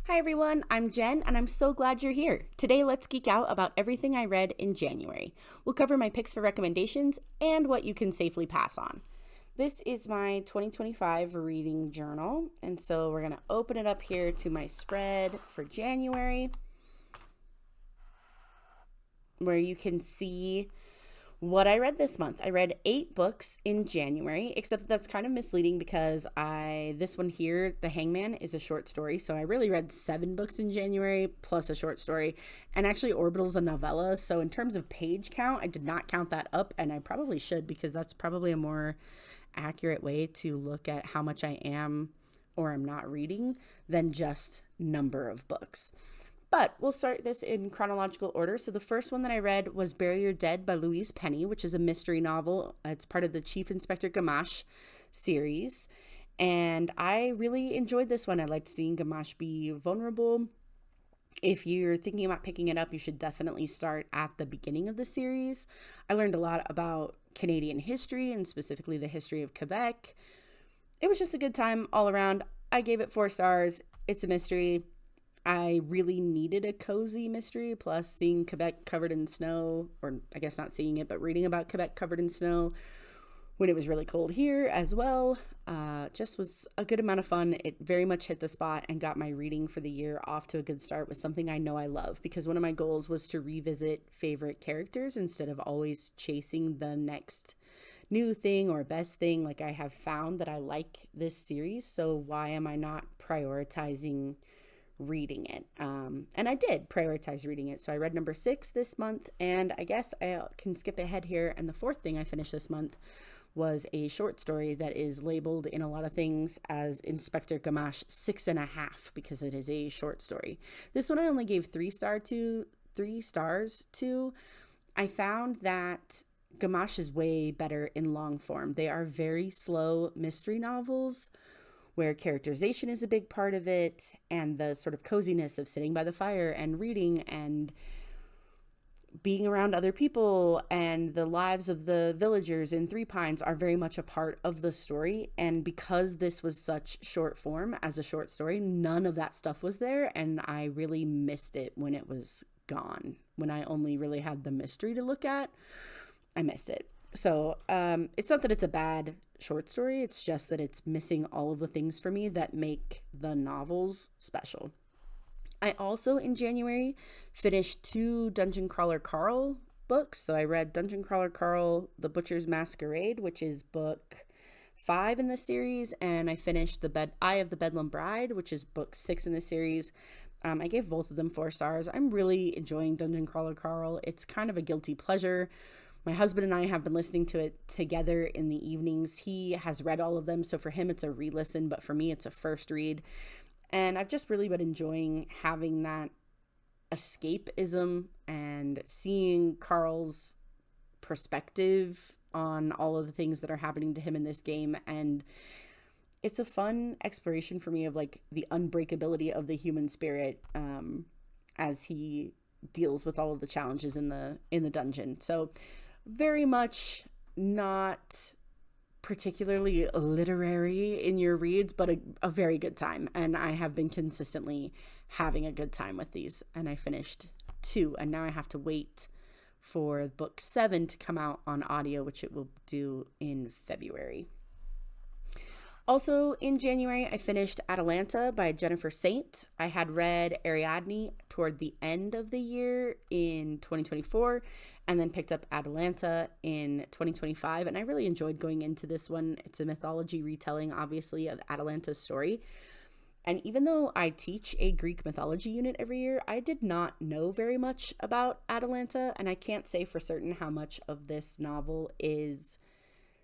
Hi everyone, I'm Jen and I'm so glad you're here. Today, let's geek out about everything I read in January. We'll cover my picks for recommendations and what you can safely pass on. This is my 2025 reading journal, and so we're going to open it up here to my spread for January, where you can see what I read this month. I read 8 books in January, except that's kind of misleading because this one here, The Hangman, is a short story. So I really read 7 books in January plus a short story. And actually Orbital's a novella. So in terms of page count, I did not count that up, and I probably should because that's probably a more accurate way to look at how much I am or am not reading than just number of books. But we'll start this in chronological order. So the first one that I read was Bury Your Dead by Louise Penny, which is a mystery novel. It's part of the Chief Inspector Gamache series. And I really enjoyed this one. I liked seeing Gamache be vulnerable. If you're thinking about picking it up, you should definitely start at the beginning of the series. I learned a lot about Canadian history and specifically the history of Quebec. It was just a good time all around. I gave it 4 stars. It's a mystery. I really needed a cozy mystery, plus seeing Quebec covered in snow, or I guess not seeing it, but reading about Quebec covered in snow when it was really cold here as well, just was a good amount of fun. It very much hit the spot and got my reading for the year off to a good start with something I know I love, because one of my goals was to revisit favorite characters instead of always chasing the next new thing or best thing. Like, I have found that I like this series, so why am I not prioritizing reading it? And I did prioritize reading it. So I read number 6 this month, and I guess I can skip ahead here. And the 4th thing I finished this month was a short story that is labeled in a lot of things as Inspector Gamache 6.5 because it is a short story. This one I only gave 3 stars to. I found that Gamache is way better in long form. They are very slow mystery novels where characterization is a big part of it, and the sort of coziness of sitting by the fire and reading and being around other people and the lives of the villagers in Three Pines are very much a part of the story. And because this was such short form as a short story, none of that stuff was there, and I really missed it when it was gone. When I only really had the mystery to look at, I missed it. So it's not that it's a bad short story, it's just that it's missing all of the things for me that make the novels special. I also, in January, finished 2 Dungeon Crawler Carl books. So I read Dungeon Crawler Carl, The Butcher's Masquerade, which is book 5 in the series, and I finished Eye of the Bedlam Bride, which is book 6 in the series. I gave both of them 4 stars. I'm really enjoying Dungeon Crawler Carl. It's kind of a guilty pleasure. My husband and I have been listening to it together in the evenings. He has read all of them, so for him it's a re-listen, but for me it's a first read. And I've just really been enjoying having that escapism and seeing Carl's perspective on all of the things that are happening to him in this game. And it's a fun exploration for me of like the unbreakability of the human spirit as he deals with all of the challenges in the dungeon. So very much not particularly literary in your reads, but a very good time. And I have been consistently having a good time with these. And I finished 2, and now I have to wait for book 7 to come out on audio, which it will do in February. Also in January, I finished Atalanta by Jennifer Saint. I had read Ariadne toward the end of the year in 2024 and then picked up Atalanta in 2025. And I really enjoyed going into this one. It's a mythology retelling, obviously, of Atalanta's story. And even though I teach a Greek mythology unit every year, I did not know very much about Atalanta. And I can't say for certain how much of this novel is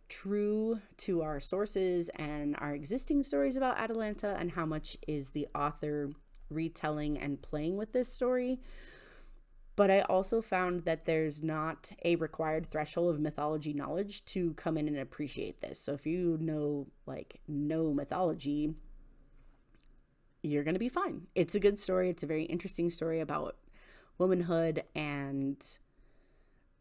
true to our sources and our existing stories about Atalanta, and how much is the author retelling and playing with this story. But I also found that there's not a required threshold of mythology knowledge to come in and appreciate this. So if you know mythology, you're going to be fine. It's a good story. It's a very interesting story about womanhood and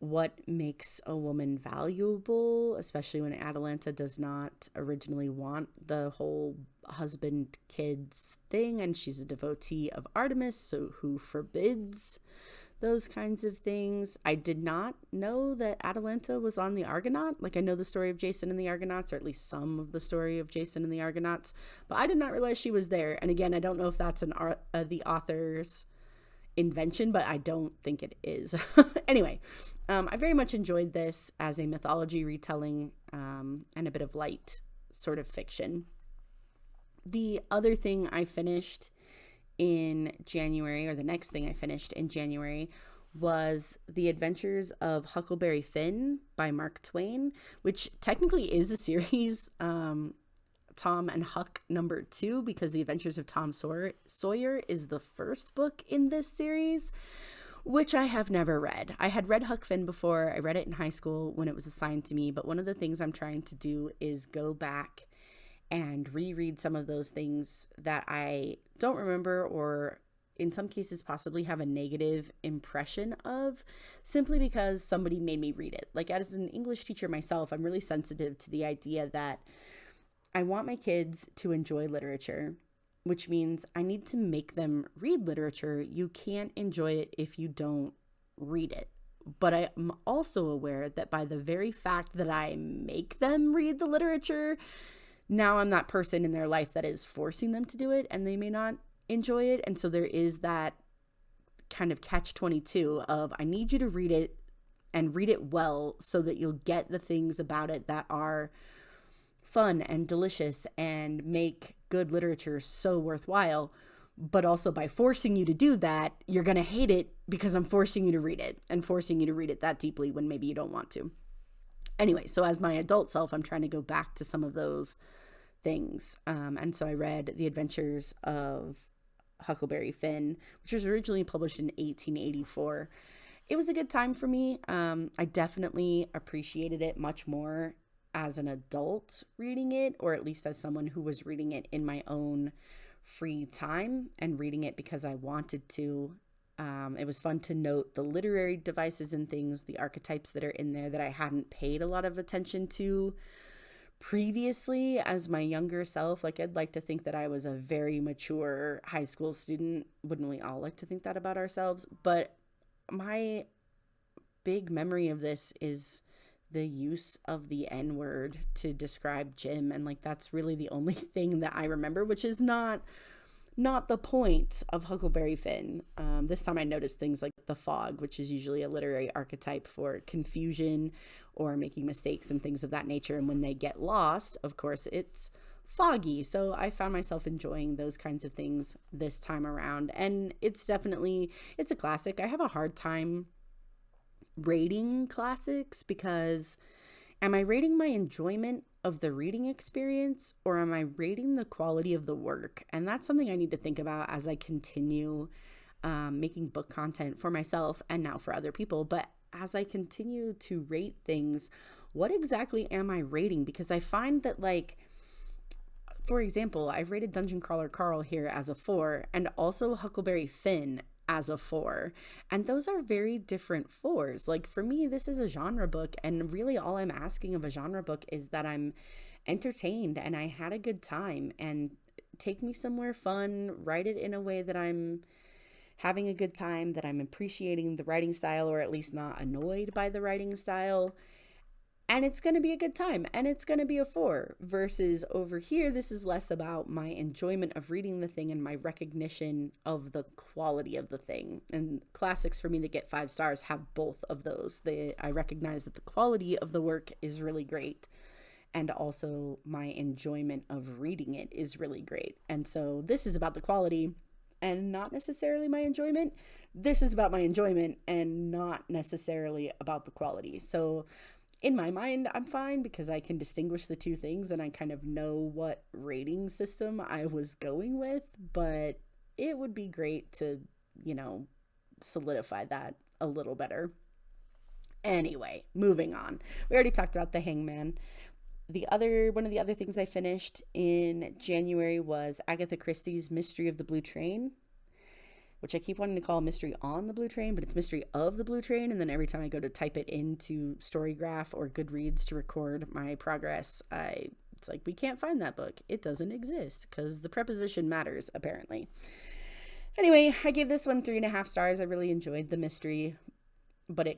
what makes a woman valuable, especially when Atalanta does not originally want the whole husband kids thing, and she's a devotee of Artemis, so who forbids those kinds of things. I did not know that Atalanta was on the Argonaut. Like, I know the story of Jason and the Argonauts, or at least some of the story of Jason and the Argonauts, but I did not realize she was there. And again, I don't know if that's the author's invention, but I don't think it is. Anyway, I very much enjoyed this as a mythology retelling, and a bit of light sort of fiction. The other thing I finished in January, or the next thing I finished in January, was The Adventures of Huckleberry Finn by Mark Twain, which technically is a series, Tom and Huck #2, because The Adventures of Tom Sawyer is the first book in this series, which I have never read. I had read Huck Finn before. I read it in high school when it was assigned to me, but one of the things I'm trying to do is go back and reread some of those things that I don't remember, or in some cases possibly have a negative impression of, simply because somebody made me read it. Like, as an English teacher myself, I'm really sensitive to the idea that I want my kids to enjoy literature, which means I need to make them read literature. You can't enjoy it if you don't read it. But I'm also aware that by the very fact that I make them read the literature, now I'm that person in their life that is forcing them to do it, and they may not enjoy it. And so there is that kind of catch-22 of, I need you to read it and read it well so that you'll get the things about it that are fun and delicious and make good literature so worthwhile. But also, by forcing you to do that, you're going to hate it because I'm forcing you to read it, and forcing you to read it that deeply when maybe you don't want to. Anyway, so as my adult self, I'm trying to go back to some of those things. And so I read The Adventures of Huckleberry Finn, which was originally published in 1884. It was a good time for me. I definitely appreciated it much more as an adult reading it, or at least as someone who was reading it in my own free time and reading it because I wanted to. It was fun to note the literary devices and things, the archetypes that are in there that I hadn't paid a lot of attention to previously as my younger self. Like, I'd like to think that I was a very mature high school student. Wouldn't we all like to think that about ourselves? But my big memory of this is the use of the N-word to describe Jim. And like, that's really the only thing that I remember, which is not the point of Huckleberry Finn. This time I noticed things like the fog, which is usually a literary archetype for confusion or making mistakes and things of that nature. And when they get lost, of course, it's foggy. So I found myself enjoying those kinds of things this time around. And it's a classic. I have a hard time rating classics because, am I rating my enjoyment of the reading experience, or am I rating the quality of the work? And that's something I need to think about as I continue making book content for myself and now for other people. But as I continue to rate things, what exactly am I rating? Because I find that, like, for example, I've rated Dungeon Crawler Carl here as a 4, and also Huckleberry Finn as a 4, and those are very different 4s. Like, for me, this is a genre book, and really all I'm asking of a genre book is that I'm entertained and I had a good time, and take me somewhere fun, write it in a way that I'm having a good time, that I'm appreciating the writing style, or at least not annoyed by the writing style, and it's going to be a good time, and it's going to be a 4. Versus over here, this is less about my enjoyment of reading the thing and my recognition of the quality of the thing. And classics for me that get 5 stars have both of those. I recognize that the quality of the work is really great, and also my enjoyment of reading it is really great. And so this is about the quality and not necessarily my enjoyment. This is about my enjoyment and not necessarily about the quality. So in my mind, I'm fine because I can distinguish the two things and I kind of know what rating system I was going with, but it would be great to, solidify that a little better. Anyway, moving on. We already talked about The Hangman. One of the other things I finished in January was Agatha Christie's Mystery of the Blue Train. which I keep wanting to call Mystery on the Blue Train, but it's Mystery of the Blue Train. And then every time I go to type it into Storygraph or Goodreads to record my progress, it's like, we can't find that book. It doesn't exist because the preposition matters, apparently. Anyway, I gave this one 3.5 stars. I really enjoyed the mystery, but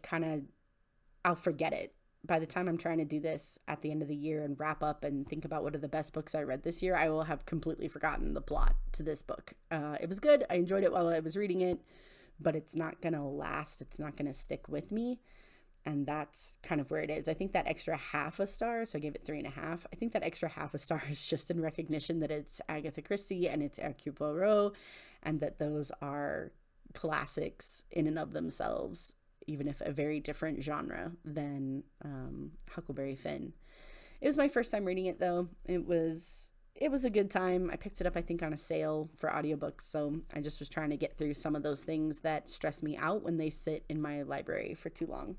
I'll forget it. By the time I'm trying to do this at the end of the year and wrap up and think about what are the best books I read this year, I will have completely forgotten the plot to this book. It was good. I enjoyed it while I was reading it, but it's not going to last. It's not going to stick with me. And that's kind of where it is. I think that extra 0.5 star, so I gave it 3.5. I think that extra 0.5 star is just in recognition that it's Agatha Christie and it's Hercule Poirot, and that those are classics in and of themselves, even if a very different genre than Huckleberry Finn. It was my first time reading it, though. It was a good time. I picked it up, I think, on a sale for audiobooks, so I just was trying to get through some of those things that stress me out when they sit in my library for too long.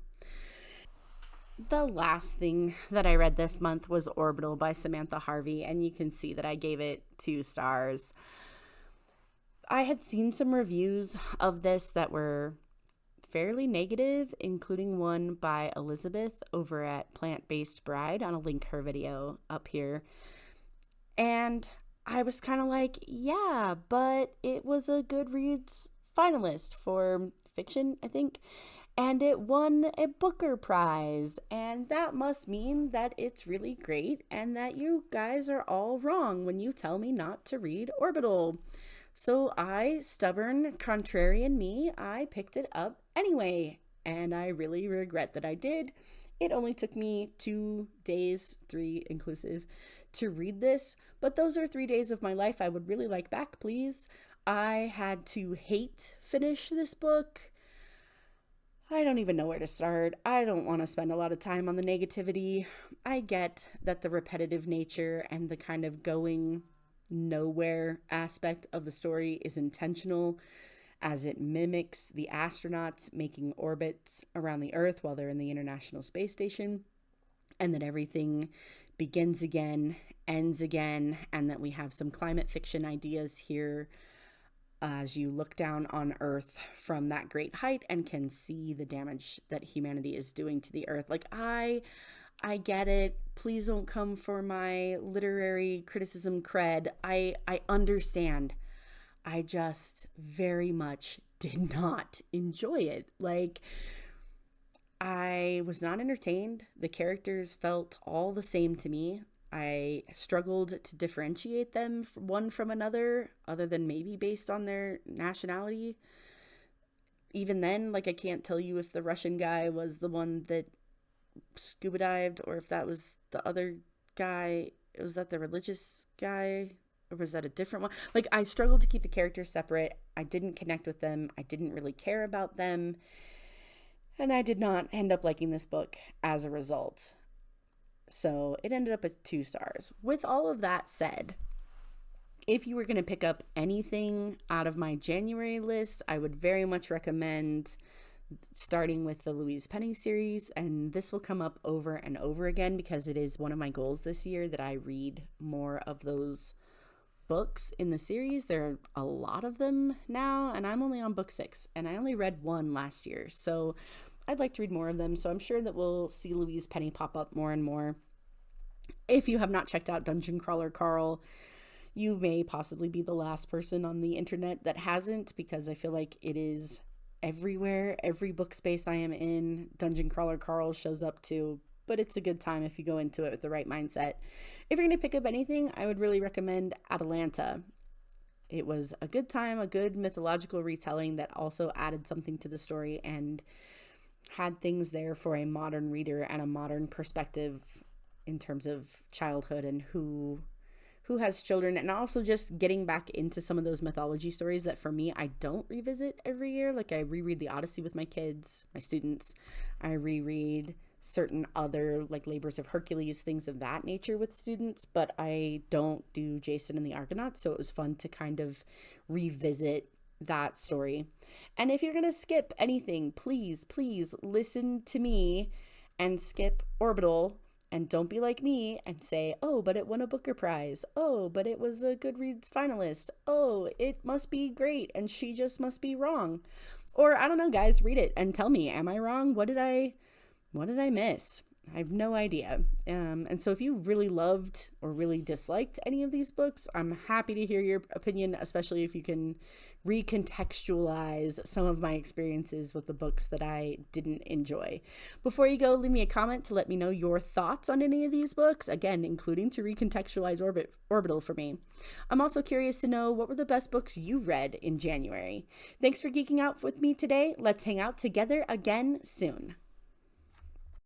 The last thing that I read this month was Orbital by Samantha Harvey, and you can see that I gave it 2 stars. I had seen some reviews of this that were fairly negative, including one by Elizabeth over at Plant-Based Bride. I'll link her video up here. And I was kind of like, yeah, but it was a Goodreads finalist for fiction, I think. And it won a Booker Prize. And that must mean that it's really great and that you guys are all wrong when you tell me not to read Orbital. So stubborn contrarian me, I picked it up anyway. And I really regret that I did. It only took me 2 days, 3 inclusive, to read this. But those are 3 days of my life I would really like back, please. I had to finish this book. I don't even know where to start. I don't want to spend a lot of time on the negativity. I get that the repetitive nature and the kind of going nowhere aspect of the story is intentional, as it mimics the astronauts making orbits around the Earth while they're in the International Space Station, and that everything begins again, ends again, and that we have some climate fiction ideas here as you look down on Earth from that great height and can see the damage that humanity is doing to the Earth. Like, I get it. Please don't come for my literary criticism cred. I understand. I just very much did not enjoy it. Like, I was not entertained. The characters felt all the same to me. I struggled to differentiate them one from another, other than maybe based on their nationality. Even then, like, I can't tell you if the Russian guy was the one that scuba dived or if that was the other guy. Was that the religious guy? Or was that a different one? Like, I struggled to keep the characters separate. I didn't connect with them. I didn't really care about them. And I did not end up liking this book as a result. So it ended up at 2 stars. With all of that said, if you were going to pick up anything out of my January list, I would very much recommend starting with the Louise Penny series. And this will come up over and over again because it is one of my goals this year that I read more of those books in the series. There are a lot of them now, and I'm only on book 6, and I only read 1 last year. So I'd like to read more of them, so I'm sure that we'll see Louise Penny pop up more and more. If you have not checked out Dungeon Crawler Carl, you may possibly be the last person on the internet that hasn't, because I feel like it is everywhere. Every book space I am in, Dungeon Crawler Carl shows up to, but it's a good time if you go into it with the right mindset. If you're going to pick up anything, I would really recommend Atalanta. It was a good time, a good mythological retelling that also added something to the story and had things there for a modern reader and a modern perspective in terms of childhood and who has children, and also just getting back into some of those mythology stories that for me I don't revisit every year. Like, I reread the Odyssey with my kids, my students. I reread certain other, like, Labors of Hercules, things of that nature with students, but I don't do Jason and the Argonauts, so it was fun to kind of revisit that story. And if you're going to skip anything, please listen to me and skip Orbital And don't be like me and say, oh, but it won a Booker Prize. Oh, but it was a Goodreads finalist. Oh, it must be great and she just must be wrong. Or I don't know, guys, read it and tell me, am I wrong? What did I miss? I have no idea. And so if you really loved or really disliked any of these books, I'm happy to hear your opinion, especially if you can recontextualize some of my experiences with the books that I didn't enjoy. Before you go, leave me a comment to let me know your thoughts on any of these books, again, including to recontextualize Orbital for me. I'm also curious to know, what were the best books you read in January? Thanks for geeking out with me today. Let's hang out together again soon.